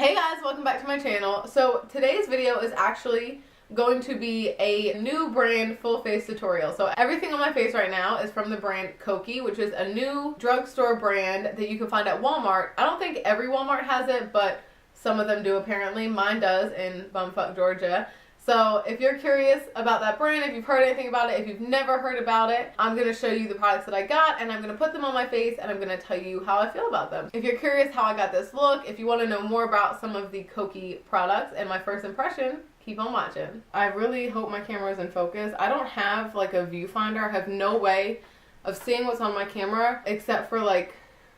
Hey guys, welcome back to my channel. So today's video is actually going to be a new brand full face tutorial. So everything on my face right now is from the brand Kokie, which is a new drugstore brand that you can find at Walmart. I don't think every Walmart has it, but some of them do apparently. Mine does in bumfuck Georgia. So if you're curious about that brand, if you've heard anything about it, if you've never heard about it, I'm going to show you the products that I got and I'm going to put them on my face and I'm going to tell you how I feel about them. If you're curious how I got this look, if you want to know more about some of the Kokie products and my first impression, keep on watching. I really hope my camera is in focus. I don't have like a viewfinder. I have no way of seeing what's on my camera except for like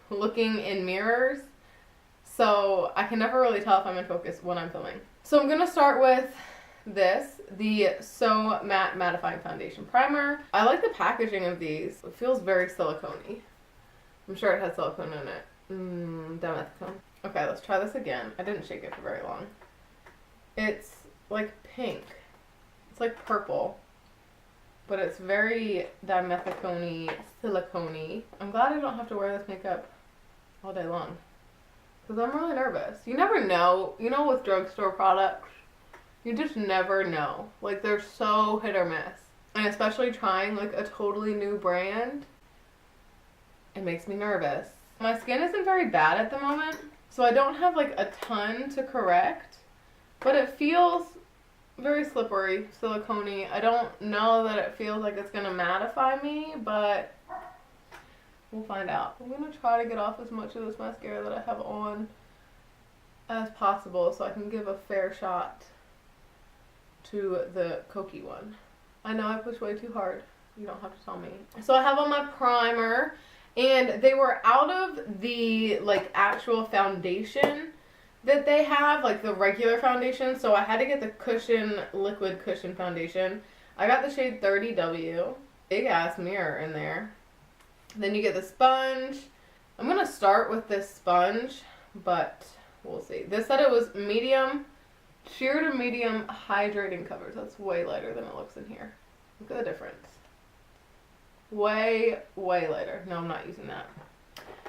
looking in mirrors. So I can never really tell if I'm in focus when I'm filming. So I'm going to start with the So Matte Mattifying Foundation Primer. I like the packaging of these. It feels very silicone-y. I'm sure it has silicone in it. Dimethicone. Okay, let's try this again. I didn't shake it for very long. It's like pink. It's like purple. But it's very dimethicone-y, silicone-y. I'm glad I don't have to wear this makeup all day long. Because I'm really nervous. You never know. You know, with drugstore products, you just never know. Like, they're so hit or miss. And especially trying, like, a totally new brand, it makes me nervous. My skin isn't very bad at the moment, so I don't have, like, a ton to correct. But it feels very slippery, silicone-y. I don't know that it feels like it's going to mattify me, but we'll find out. I'm going to try to get off as much of this mascara that I have on as possible so I can give a fair shot to the Kokie one. I know I pushed way too hard. You don't have to tell me. So I have on my primer, and they were out of the like actual foundation that they have, like the regular foundation, so I had to get the cushion, liquid cushion foundation. I got the shade 30W. Big ass mirror in there. Then you get the sponge. I'm gonna start with this sponge, but we'll see. This said it was medium, sheer to medium hydrating covers. That's way lighter than it looks in here. Look at the difference. Way lighter. No, I'm not using that.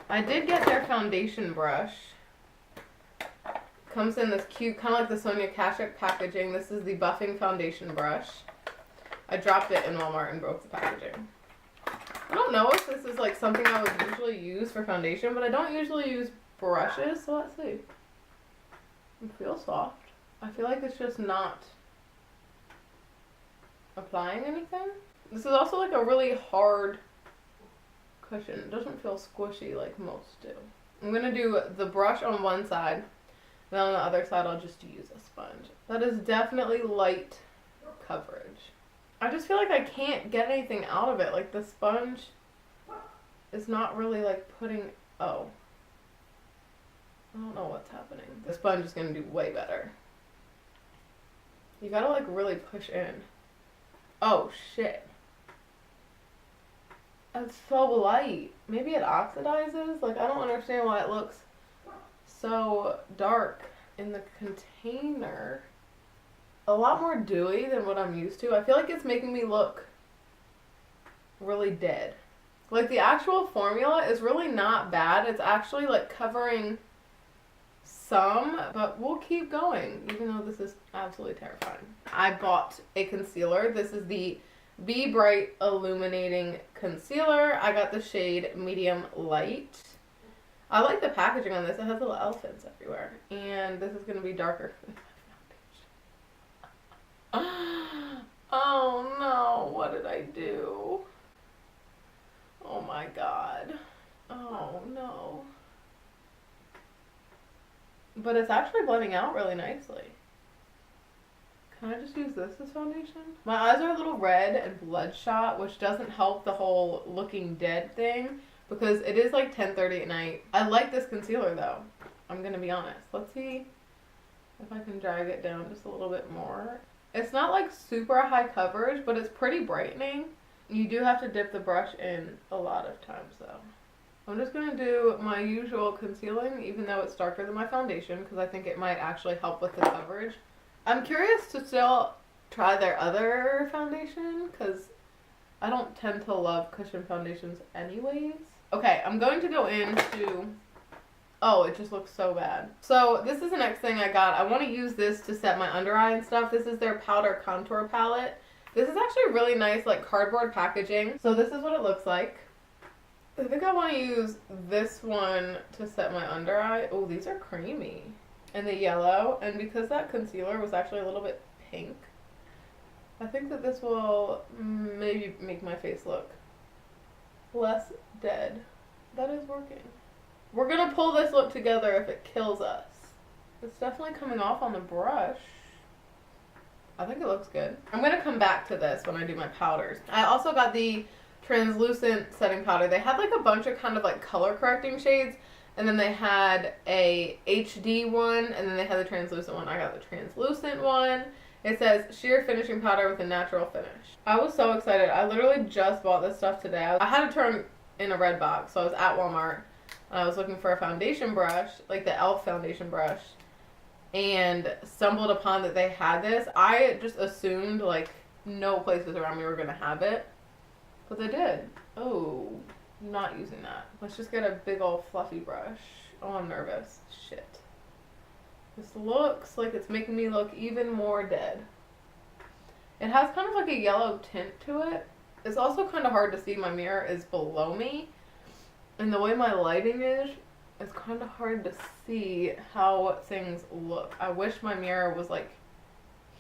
I did get their foundation brush. Comes in this cute, kind of like the Sonia Kashuk packaging. This is the buffing foundation brush. I dropped it in Walmart and broke the packaging. I don't know if this is like something I would usually use for foundation, but I don't usually use brushes, so let's see. It feels soft. I feel like it's just not applying anything. This is also like a really hard cushion. It doesn't feel squishy like most do. I'm going to do the brush on one side, then on the other side I'll just use a sponge. That is definitely light coverage. I just feel like I can't get anything out of it. Like the sponge is not really like putting, oh. I don't know what's happening. The sponge is going to do way better. You gotta like really push in. Oh shit. It's so light. Maybe it oxidizes? Like I don't understand why it looks so dark in the container. A lot more dewy than what I'm used to. I feel like it's making me look really dead. Like the actual formula is really not bad. It's actually like covering some, but we'll keep going even though this is absolutely terrifying. I bought a concealer. This is the Be Bright Illuminating Concealer. I got the shade Medium Light. I like the packaging on this. It has little elephants everywhere, and this is going to be darker than my foundation. Oh no, what did I do? Oh my god. Oh no. But it's actually blending out really nicely. Can I just use this as foundation? My eyes are a little red and bloodshot, which doesn't help the whole looking dead thing because it is like 10:30 at night. I like this concealer though. I'm gonna be honest. Let's see if I can drag it down just a little bit more. It's not like super high coverage, but it's pretty brightening. You do have to dip the brush in a lot of times though. I'm just going to do my usual concealing, even though it's darker than my foundation, because I think it might actually help with the coverage. I'm curious to still try their other foundation, because I don't tend to love cushion foundations anyways. Okay, I'm going to go into Oh, it just looks so bad. So this is the next thing I got. I want to use this to set my under eye and stuff. This is their powder contour palette. This is actually really nice, like cardboard packaging. So this is what it looks like. I think I want to use this one to set my under eye. Oh, these are creamy. And the yellow. And because that concealer was actually a little bit pink, I think that this will maybe make my face look less dead. That is working. We're gonna pull this look together if it kills us. It's definitely coming off on the brush. I think it looks good. I'm gonna come back to this when I do my powders. I also got the translucent setting powder. They had like a bunch of kind of like color correcting shades, and then they had a HD one, and then they had the translucent one. I got the translucent one. It says sheer finishing powder with a natural finish. I was so excited. I literally just bought this stuff today. I had to turn in a red box, so I was at Walmart. I was looking for a foundation brush, like the e.l.f. foundation brush, and stumbled upon that they had this. I just assumed like no places around me were going to have it, but they did. Oh, not using that. Let's just get a big old fluffy brush. Oh, I'm nervous. Shit. This looks like it's making me look even more dead. It has kind of like a yellow tint to it. It's also kind of hard to see. My mirror is below me. And the way my lighting is, it's kind of hard to see how things look. I wish my mirror was like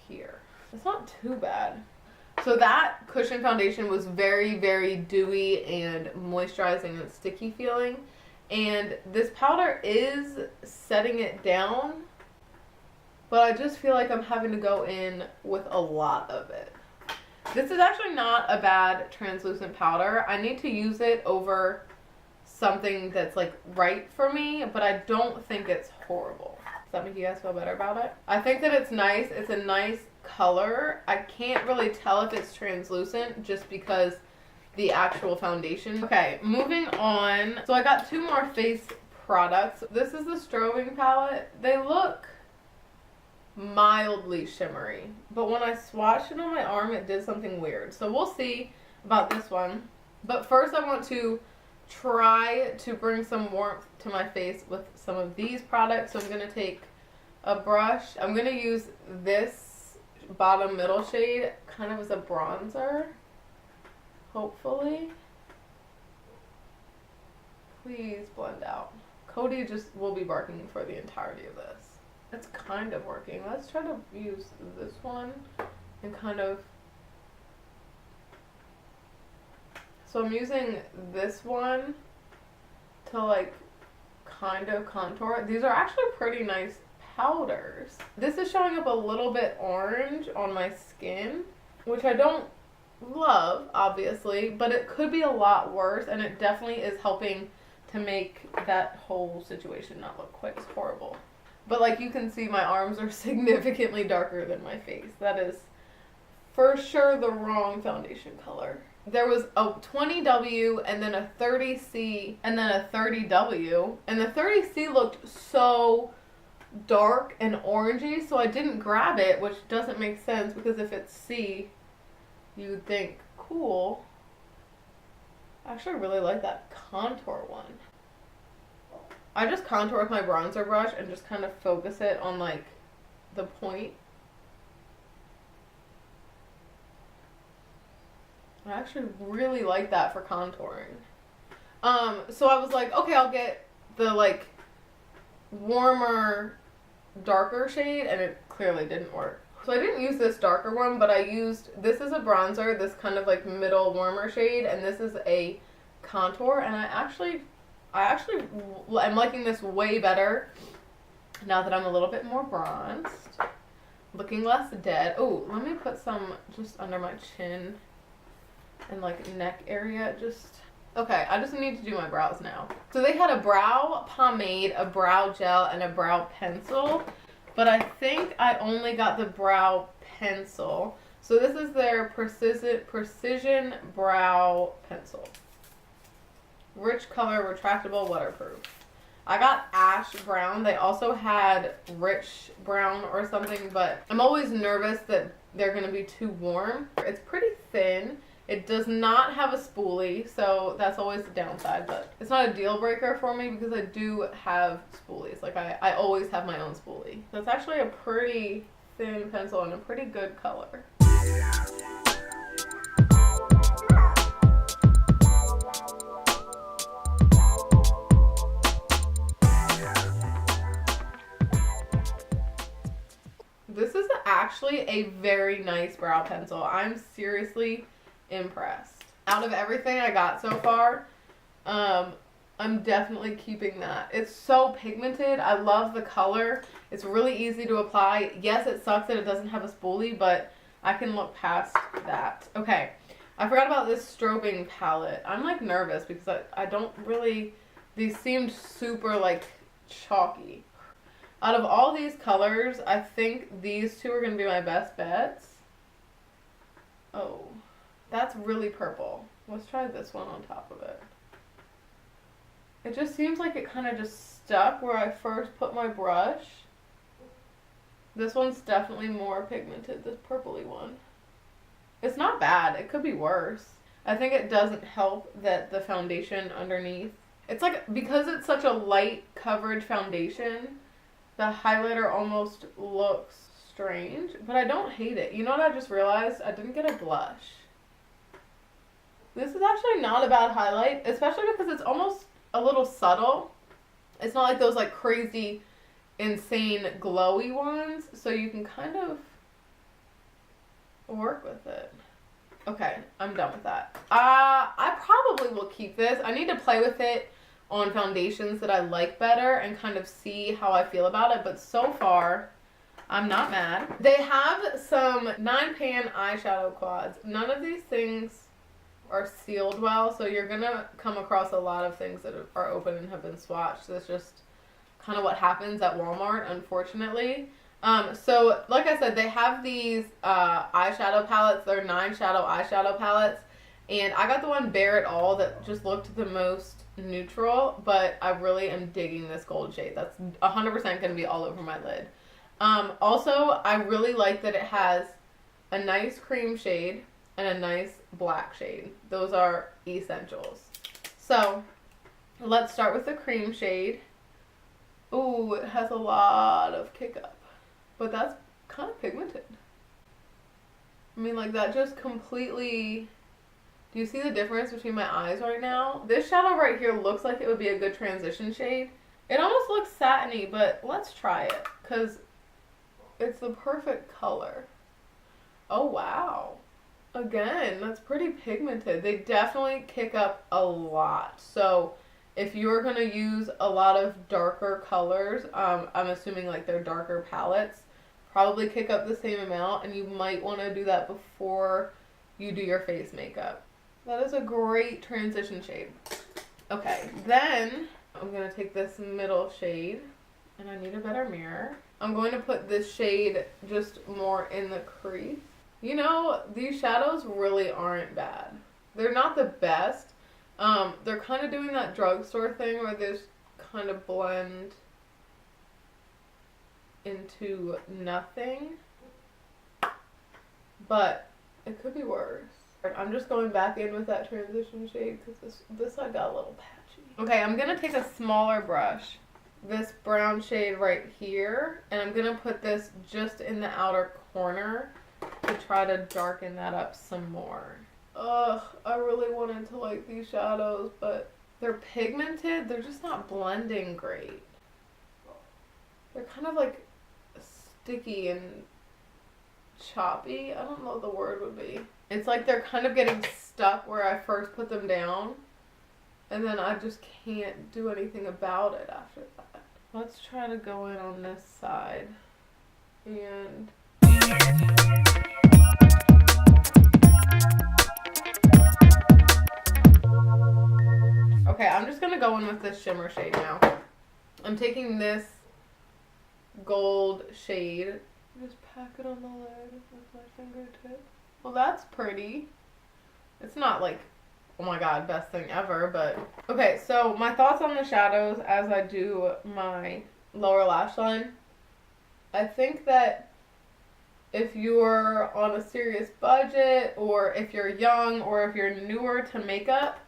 here. It's not too bad. So that cushion foundation was very, very dewy and moisturizing and sticky feeling. And this powder is setting it down, but I just feel like I'm having to go in with a lot of it. This is actually not a bad translucent powder. I need to use it over something that's like right for me, but I don't think it's horrible. Does that make you guys feel better about it? I think that it's nice. It's a nice color. I can't really tell if it's translucent just because the actual foundation. Okay, moving on. So I got two more face products. This is the Strobing Palette. They look mildly shimmery, but when I swatched it on my arm, it did something weird. So we'll see about this one. But first I want to try to bring some warmth to my face with some of these products. So I'm going to take a brush. I'm going to use this bottom middle shade kind of as a bronzer, hopefully. Please blend out. Cody just will be barking for the entirety of this. It's kind of working. Let's try to use this one and kind of... So I'm using this one to like kind of contour. These are actually pretty nice powders. This is showing up a little bit orange on my skin, which I don't love, obviously, but it could be a lot worse, and it definitely is helping to make that whole situation not look quite as horrible. But like you can see, my arms are significantly darker than my face. That is for sure the wrong foundation color. There was a 20W and then a 30C and then a 30W. And the 30C looked so dark and orangey, so I didn't grab it, which doesn't make sense because if it's C, you would think, cool. I actually really like that contour one. I just contour with my bronzer brush and just kind of focus it on like the point. I actually really like that for contouring. So I was like, okay, I'll get the like warmer, darker shade, and it clearly didn't work. So I didn't use this darker one, but I used, this is a bronzer, this kind of like middle warmer shade, and this is a contour, and I actually am liking this way better now that I'm a little bit more bronzed. Looking less dead. Oh, let me put some just under my chin and like neck area. Okay, I just need to do my brows now. So they had a brow pomade, a brow gel, and a brow pencil, but I think I only got the brow pencil. So this is their precision brow pencil. Rich color, retractable, waterproof. I got ash brown. They also had rich brown or something, but I'm always nervous that they're going to be too warm. It's pretty thin, It does not have a spoolie, so that's always the downside, but it's not a deal breaker for me because I do have spoolies. Like, I always have my own spoolie. That's actually a pretty thin pencil and a pretty good color. This is actually a very nice brow pencil. I'm seriously impressed. Out of everything I got so far, I'm definitely keeping that. It's so pigmented. I love the color. It's really easy to apply. Yes, it sucks that it doesn't have a spoolie, but I can look past that. Okay, I forgot about this Strobing palette. I'm like nervous because I don't really, these seemed super like chalky. Out of all these colors, I think these two are going to be my best bets. Oh, that's really purple. Let's try this one on top of it. It just seems like it kind of just stuck where I first put my brush. This one's definitely more pigmented, this purpley one. It's not bad. It could be worse. I think it doesn't help that the foundation underneath, it's like, because it's such a light coverage foundation, the highlighter almost looks strange, but I don't hate it. You know what I just realized? I didn't get a blush. This is actually not a bad highlight, especially because it's almost a little subtle. It's not like those like crazy, insane glowy ones, so you can kind of work with it. Okay, I'm done with that. I probably will keep this. I need to play with it on foundations that I like better and kind of see how I feel about it, but so far I'm not mad. They have some 9-pan eyeshadow quads. None of these things are sealed well, so you're gonna come across a lot of things that are open and have been swatched. That's just kind of what happens at Walmart, unfortunately. So like I said, they have these eyeshadow palettes. They're 9-shadow eyeshadow palettes, and I got the one Bare It All that just looked the most neutral, but I really am digging this gold shade. That's 100% going to be all over my lid. Also, I really like that it has a nice cream shade and a nice black shade. Those are essentials. So let's start with the cream shade. Ooh, it has a lot of kick up, but that's kind of pigmented. I mean, like, that just completely... Do you see the difference between my eyes right now? This shadow right here looks like it would be a good transition shade. It almost looks satiny, but let's try it because it's the perfect color. Oh, wow. Again, that's pretty pigmented. They definitely kick up a lot. So if you're going to use a lot of darker colors, I'm assuming like they're darker palettes, probably kick up the same amount, and you might want to do that before you do your face makeup. That is a great transition shade. Okay, then I'm going to take this middle shade, and I need a better mirror. I'm going to put this shade just more in the crease. You know, these shadows really aren't bad. They're not the best. They're kind of doing that drugstore thing where they just kind of blend into nothing. But it could be worse. I'm just going back in with that transition shade because this side got a little patchy. Okay, I'm going to take a smaller brush, this brown shade right here, and I'm going to put this just in the outer corner to try to darken that up some more. Ugh, I really wanted to like these shadows, but they're pigmented. They're just not blending great. They're kind of like sticky and choppy. I don't know what the word would be. It's like they're kind of getting stuck where I first put them down, and then I just can't do anything about it after that. Let's try to go in on this side. And okay, I'm just gonna go in with this shimmer shade now. I'm taking this gold shade, just pack it on the lid with my fingertip. Well, that's pretty. It's not like, oh my god, best thing ever, but... Okay, so my thoughts on the shadows as I do my lower lash line. I think that if you're on a serious budget, or if you're young, or if you're newer to makeup,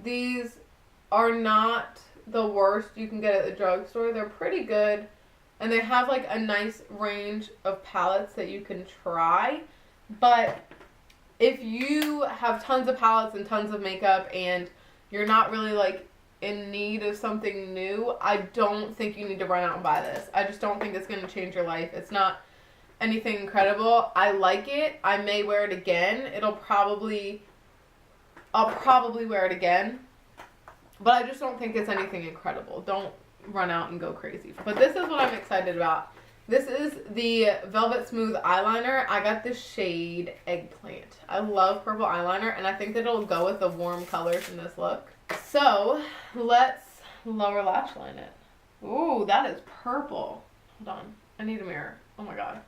these are not the worst you can get at the drugstore. They're pretty good, and they have like a nice range of palettes that you can try. But if you have tons of palettes and tons of makeup and you're not really like in need of something new, I don't think you need to run out and buy this. I just don't think it's going to change your life. It's not anything incredible. I like it. I may wear it again. I'll probably wear it again. But I just don't think it's anything incredible. Don't run out and go crazy. But this is what I'm excited about. This is the Velvet Smooth eyeliner. I got the shade Eggplant. I love purple eyeliner, and I think that it'll go with the warm colors in this look. So let's lower lash line it. Ooh, that is purple. Hold on. I need a mirror. Oh my god.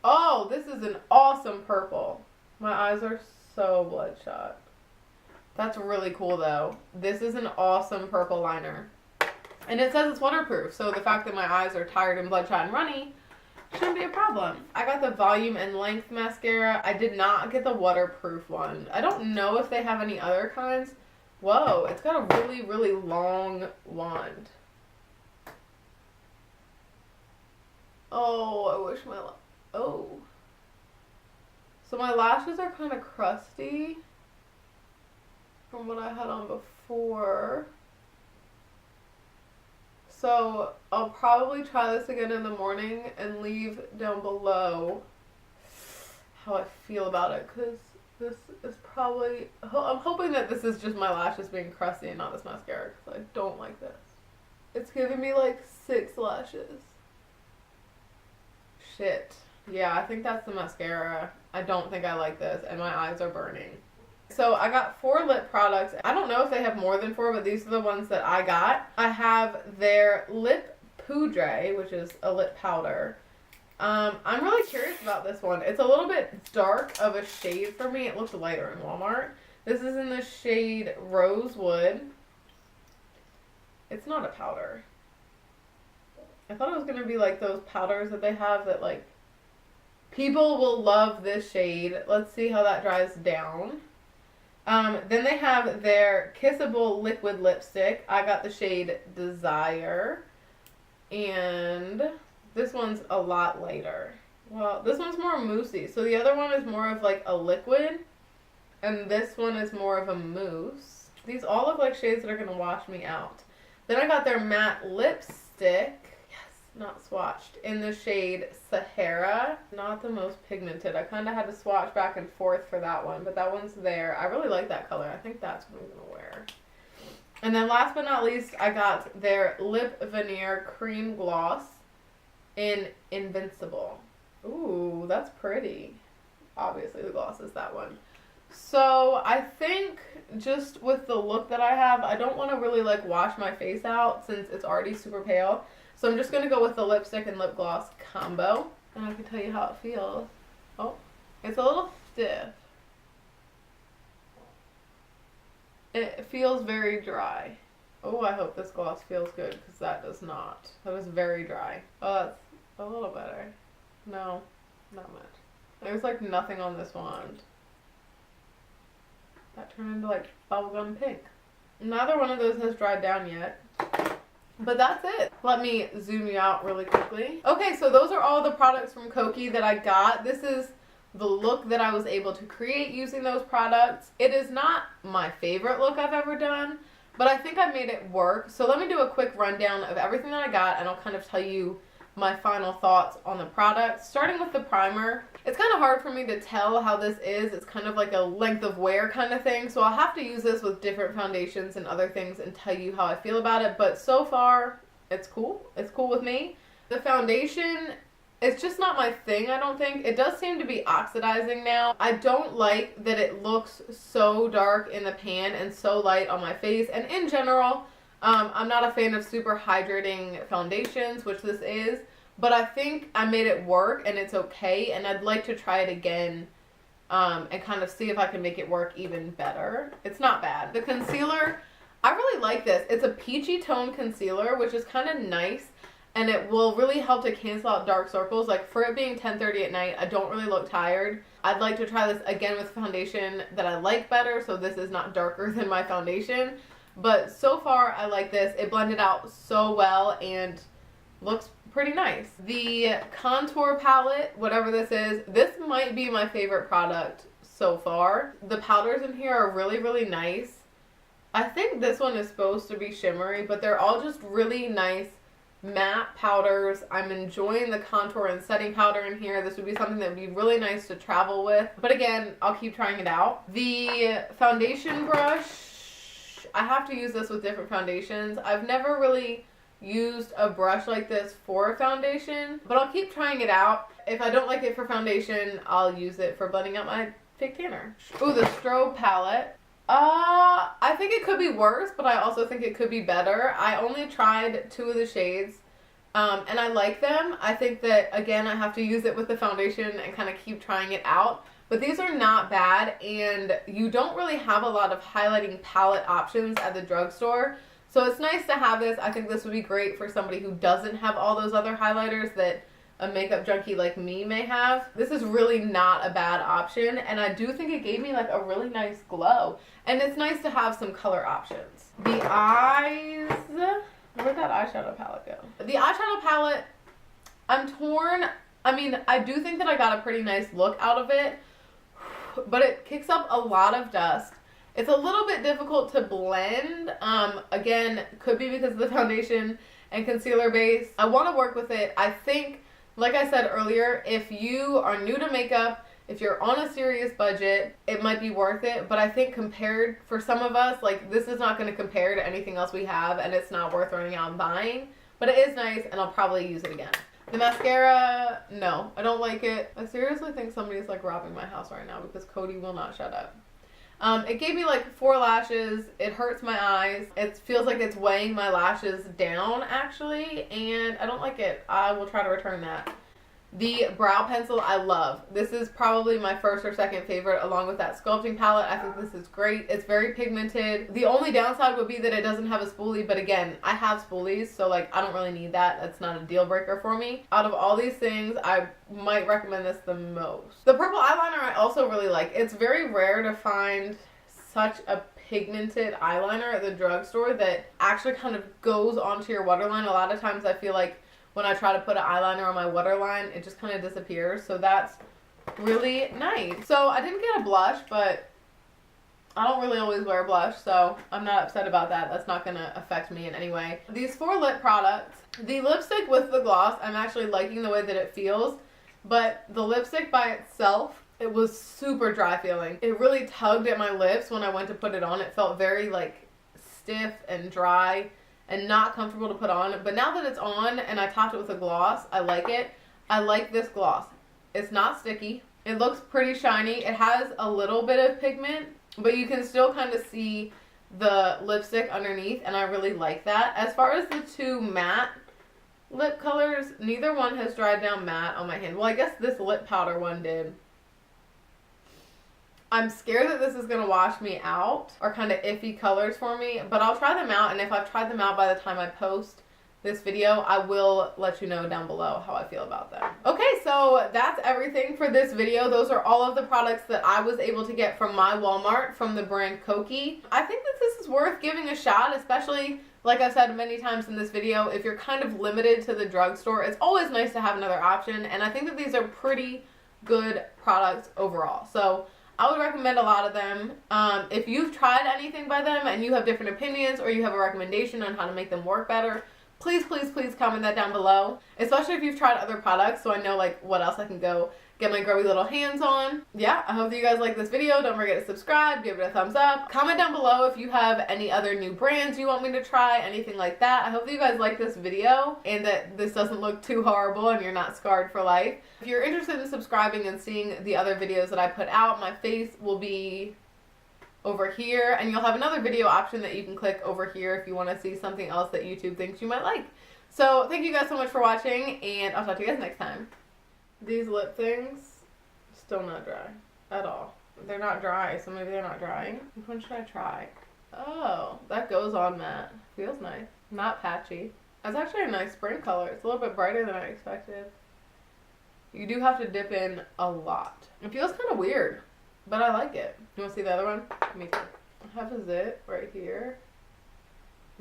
Oh, this is an awesome purple. My eyes are so bloodshot. That's really cool though. This is an awesome purple liner. And it says it's waterproof, so the fact that my eyes are tired and bloodshot and runny shouldn't be a problem. I got the Volume and Length mascara. I did not get the waterproof one. I don't know if they have any other kinds. Whoa, it's got a really, really long wand. Oh, I wish my... Oh. So my lashes are kind of crusty from what I had on before. So I'll probably try this again in the morning and leave down below how I feel about it, because this is probably... I'm hoping that this is just my lashes being crusty and not this mascara, because I don't like this. It's giving me like 6 lashes. Shit. Yeah, I think that's the mascara. I don't think I like this, and my eyes are burning. So I got 4 lip products. I don't know if they have more than 4, but these are the ones that I got. I have their Lip Poudre, which is a lip powder. I'm really curious about this one. It's a little bit dark of a shade for me. It looks lighter in Walmart. This is in the shade Rosewood. It's not a powder. I thought it was going to be like those powders that they have that like... People will love this shade. Let's see how that dries down. Then they have their Kissable Liquid Lipstick. I got the shade Desire. And this one's a lot lighter. Well, this one's more moussey. So the other one is more of like a liquid. And this one is more of a mousse. These all look like shades that are going to wash me out. Then I got their matte lipstick. Not swatched, in the shade Sahara. Not the most pigmented. I kind of had to swatch back and forth for that one, but that one's there. I really like that color. I think that's what I'm gonna wear. And then last but not least, I got their Lip Veneer Cream Gloss in Invincible. Ooh, that's pretty. Obviously the gloss is that one. So I think just with the look that I have, I don't want to really like wash my face out since it's already super pale. So I'm just going to go with the lipstick and lip gloss combo. And I can tell you how it feels. Oh, it's a little stiff. It feels very dry. Oh, I hope this gloss feels good, because that does not. That was very dry. Oh, that's a little better. No, not much. There's like nothing on this wand. That turned into like bubblegum pink. Neither one of those has dried down yet. But that's it. Let me zoom you out really quickly. Okay, so those are all the products from Kokie that I got. This is the look that I was able to create using those products. It is not my favorite look I've ever done, but I think I made it work. So let me do a quick rundown of everything that I got, and I'll kind of tell you my final thoughts on the products. Starting with the primer. It's kind of hard for me to tell how this is. It's kind of like a length of wear kind of thing. So I'll have to use this with different foundations and other things and tell you how I feel about it. But so far, it's cool. It's cool with me. The foundation, it's just not my thing, I don't think. It does seem to be oxidizing now. I don't like that it looks so dark in the pan and so light on my face. And in general, I'm not a fan of super hydrating foundations, which this is. But I think I made it work and it's okay, and I'd like to try it again and kind of see if I can make it work even better. It's not bad. The concealer, I really like this. It's a peachy tone concealer, which is kind of nice. and it will really help to cancel out dark circles. Like, for it being 10:30 at night, I don't really look tired. I'd like to try this again with foundation that I like better, so this is not darker than my foundation. But so far, I like this. It blended out so well and looks pretty nice. The contour palette, whatever this might be my favorite product so far. The powders in here are really, really nice. I think this one is supposed to be shimmery, but they're all just really nice matte powders. I'm enjoying the contour and setting powder in here. This would be something that would be really nice to travel with. But again, I'll keep trying it out. The foundation brush, I have to use this with different foundations. I've never really used a brush like this for a foundation, but I'll keep trying it out. If I don't like it for foundation, I'll use it for blending out my fake tanner. Ooh, the Strobing Palette. I think it could be worse, but I also think it could be better. I only tried 2 of the shades, and I like them. I think that, again, I have to use it with the foundation and kind of keep trying it out. But these are not bad, and you don't really have a lot of highlighting palette options at the drugstore. So it's nice to have this. I think this would be great for somebody who doesn't have all those other highlighters that a makeup junkie like me may have. This is really not a bad option, and I do think it gave me like a really nice glow. And it's nice to have some color options. The eyes, where'd that eyeshadow palette go? The eyeshadow palette, I'm torn. I mean, I do think that I got a pretty nice look out of it, but it kicks up a lot of dust. It's a little bit difficult to blend. Again, could be because of the foundation and concealer base. I want to work with it. I think, like I said earlier, if you are new to makeup, if you're on a serious budget, it might be worth it. But I think compared, for some of us, like, this is not going to compare to anything else we have, and it's not worth running out and buying. But it is nice, and I'll probably use it again. The mascara, no, I don't like it. I seriously think somebody's like robbing my house right now because Kokie will not shut up. It gave me like 4 lashes. It hurts my eyes. It feels like it's weighing my lashes down, actually, and I don't like it. I will try to return that. The brow pencil I love. This is probably my first or second favorite, along with that sculpting palette. I think this is great. It's very pigmented. The only downside would be that it doesn't have a spoolie, but again, I have spoolies, so like I don't really need that. That's not a deal breaker for me. Out of all these things, I might recommend this the most. The purple eyeliner I also really like. It's very rare to find such a pigmented eyeliner at the drugstore that actually kind of goes onto your waterline. A lot of times I feel like when I try to put an eyeliner on my waterline, it just kind of disappears. So that's really nice. So I didn't get a blush, but I don't really always wear blush, so I'm not upset about that. That's not going to affect me in any way. These 4 lip products, the lipstick with the gloss, I'm actually liking the way that it feels, but the lipstick by itself, it was super dry feeling. It really tugged at my lips when I went to put it on. It felt very like stiff and dry and not comfortable to put on. But now that it's on and I topped it with a gloss, I like it. I like this gloss. It's not sticky. It looks pretty shiny. It has a little bit of pigment, but you can still kind of see the lipstick underneath, and I really like that. As far as the 2 matte lip colors, neither one has dried down matte on my hand. Well, I guess this lip powder one did. I'm scared that this is going to wash me out, or kind of iffy colors for me, but I'll try them out, and if I've tried them out by the time I post this video, I will let you know down below how I feel about them. Okay, so that's everything for this video. Those are all of the products that I was able to get from my Walmart from the brand Kokie. I think that this is worth giving a shot, especially, like I've said many times in this video, if you're kind of limited to the drugstore, it's always nice to have another option, and I think that these are pretty good products overall. So I would recommend a lot of them. If you've tried anything by them and you have different opinions, or you have a recommendation on how to make them work better, please, please, please comment that down below. Especially if you've tried other products, so I know like what else I can go get my grubby little hands on. Yeah, I hope that you guys like this video. Don't forget to subscribe, give it a thumbs up. Comment down below if you have any other new brands you want me to try, anything like that. I hope that you guys like this video and that this doesn't look too horrible and you're not scarred for life. If you're interested in subscribing and seeing the other videos that I put out, my face will be over here, and you'll have another video option that you can click over here if you want to see something else that YouTube thinks you might like. So thank you guys so much for watching, and I'll talk to you guys next time. These lip things, still not dry at all. They're not dry, so maybe they're not drying. Which one should I try? Oh, that goes on matte. Feels nice. Not patchy. That's actually a nice spring color. It's a little bit brighter than I expected. You do have to dip in a lot. It feels kind of weird, but I like it. You want to see the other one? Me too. I have a zit right here.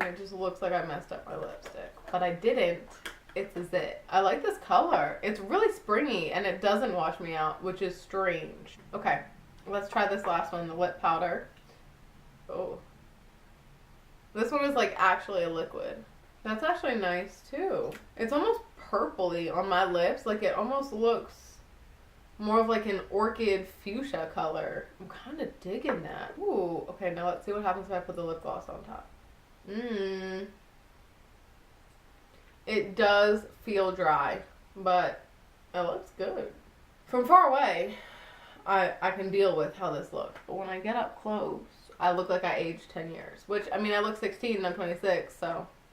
And it just looks like I messed up my lipstick. But I didn't. It's a zit. I like this color. It's really springy and it doesn't wash me out, which is strange. Okay, let's try this last one, the lip powder. Oh. This one is like actually a liquid. That's actually nice too. It's almost purpley on my lips. Like it almost looks more of like an orchid fuchsia color. I'm kind of digging that. Ooh. Okay, now let's see what happens if I put the lip gloss on top. It does feel dry, but it looks good. From far away, I can deal with how this looks. But when I get up close, I look like I aged 10 years. Which, I mean, I look 16 and I'm 26, so